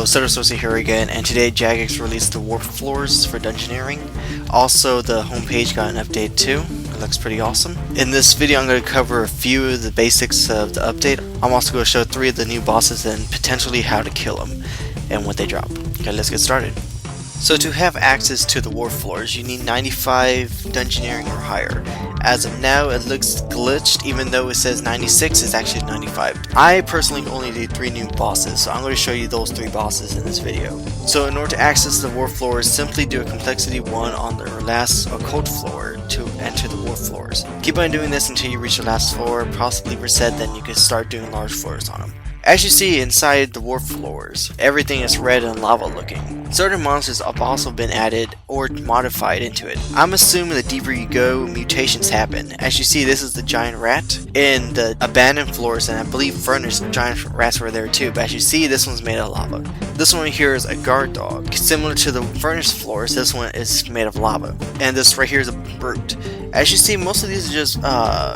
Shukarhazh here again, and today Jagex released the warp floors for Dungeoneering. Also, the homepage got an update too. It looks pretty awesome. In this video I'm going to cover a few of the basics of the update. I'm also going to show 3 of the new bosses and potentially how to kill them and what they drop. Okay, let's get started. So to have access to the warp floors, you need 95 Dungeoneering or higher. As of now, it looks glitched, even though it says 96, it's actually 95. I personally only did 3 new bosses, so I'm going to show you those 3 bosses in this video. So in order to access the warp floors, simply do a complexity 1 on the last occult floor to enter the warp floors. Keep on doing this until you reach the last floor, possibly reset, then you can start doing large floors on them. As you see inside the warp floors, everything is red and lava looking. Certain monsters have also been added or modified into it. I'm assuming the deeper you go, mutations happen. As you see, this is the giant rat. In the abandoned floors, and I believe furnished, giant rats were there too, but as you see, this one's made of lava. This one here is a guard dog. Similar to the furnished floors, this one is made of lava. And this right here is a brute. As you see, most of these are just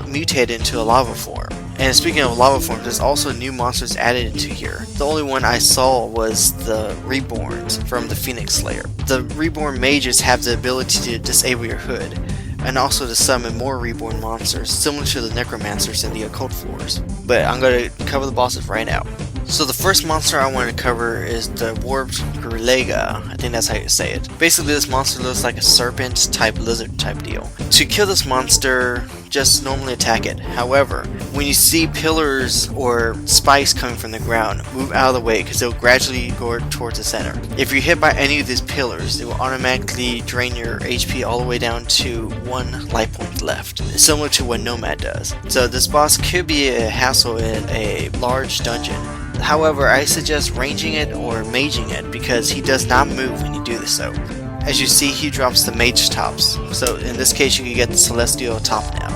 mutated into a lava form. And speaking of lava forms, there's also new monsters added into here. The only one I saw was the Reborns from the Phoenix Slayer. The Reborn mages have the ability to disable your hood, and also to summon more Reborn monsters, similar to the Necromancers in the occult floors. But I'm going to cover the bosses right now. So the first monster I want to cover is the warped gulega. I think that's how you say it. Basically, this monster looks like a serpent type lizard type deal. To kill this monster, just normally attack it. However, when you see pillars or spikes coming from the ground, move out of the way because it will gradually go towards the center. If you're hit by any of these pillars, it will automatically drain your HP all the way down to 1 life point left, similar to what Nomad does. So this boss could be a hassle in a large dungeon. However, I suggest ranging it or maging it because he does not move when you do this so. As you see, he drops the mage tops, so in this case you can get the celestial top now.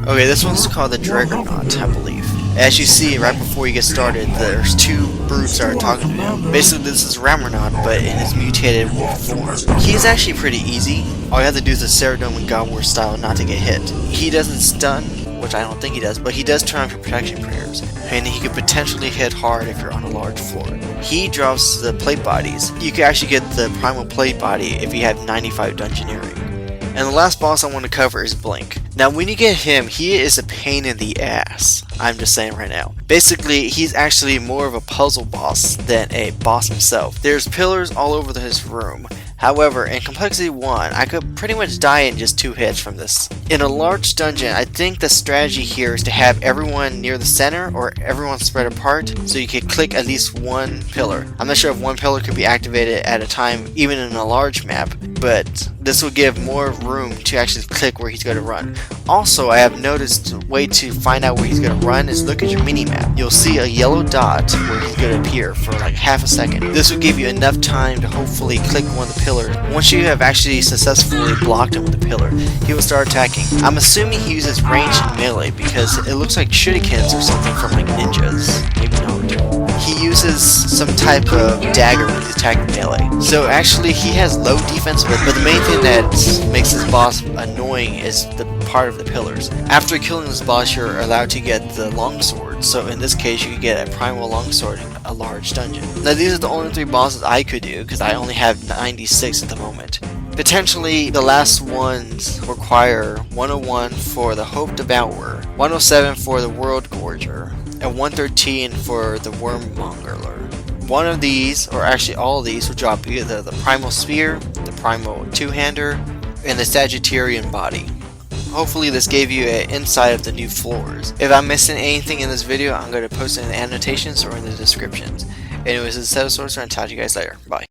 Okay, this one's called the Dreadnaut, I believe. As you see, right before you get started, there's 2 brutes that are talking to him. Basically, this is Warmonger, but in his mutated wolf form. He's actually pretty easy. All you have to do is the Saradomin and God War style not to get hit. He doesn't stun, which I don't think he does, but he does turn off your protection prayers, and he could potentially hit hard if you're on a large floor. He drops the Platebodies. You can actually get the primal Platebody if you have 95 Dungeoneering. And the last boss I want to cover is Blink. Now when you get him, he is a pain in the ass. I'm just saying right now. Basically, he's actually more of a puzzle boss than a boss himself. There's pillars all over his room. However, in complexity 1, I could pretty much die in just 2 hits from this. In a large dungeon, I think the strategy here is to have everyone near the center or everyone spread apart so you can click at least 1 pillar. I'm not sure if 1 pillar could be activated at a time even in a large map, but this will give more room to actually click where he's going to run. Also, I have noticed a way to find out where he's going to run is look at your mini-map. You'll see a yellow dot where he's going to appear for like half a second. This will give you enough time to hopefully click one of the pillars. Once you have actually successfully blocked him with the pillar, he will start attacking. I'm assuming he uses range and melee because it looks like shurikens or something from like ninjas. Maybe not. He uses some type of dagger when he's attacking melee. So actually he has low defense, but the main thing that makes this boss annoying is the part of the pillars. After killing this boss, you're allowed to get the Longswords. So in this case, you can get a primal longsword in a large dungeon. Now these are the only 3 bosses I could do because I only have 96 at the moment. Potentially, the last ones require 101 for the Devourer, 107 for the World-gorger, and 113 for the Warmonger. One of these, or actually all of these, will drop either the Primal Spear, the Primal Two-hander, and the Sagittarian Body. Hopefully this gave you an insight of the new floors. If I'm missing anything in this video, I'm going to post it in the annotations or in the descriptions. Anyways, this is Shukarhazh, and I'll talk to you guys later. Bye.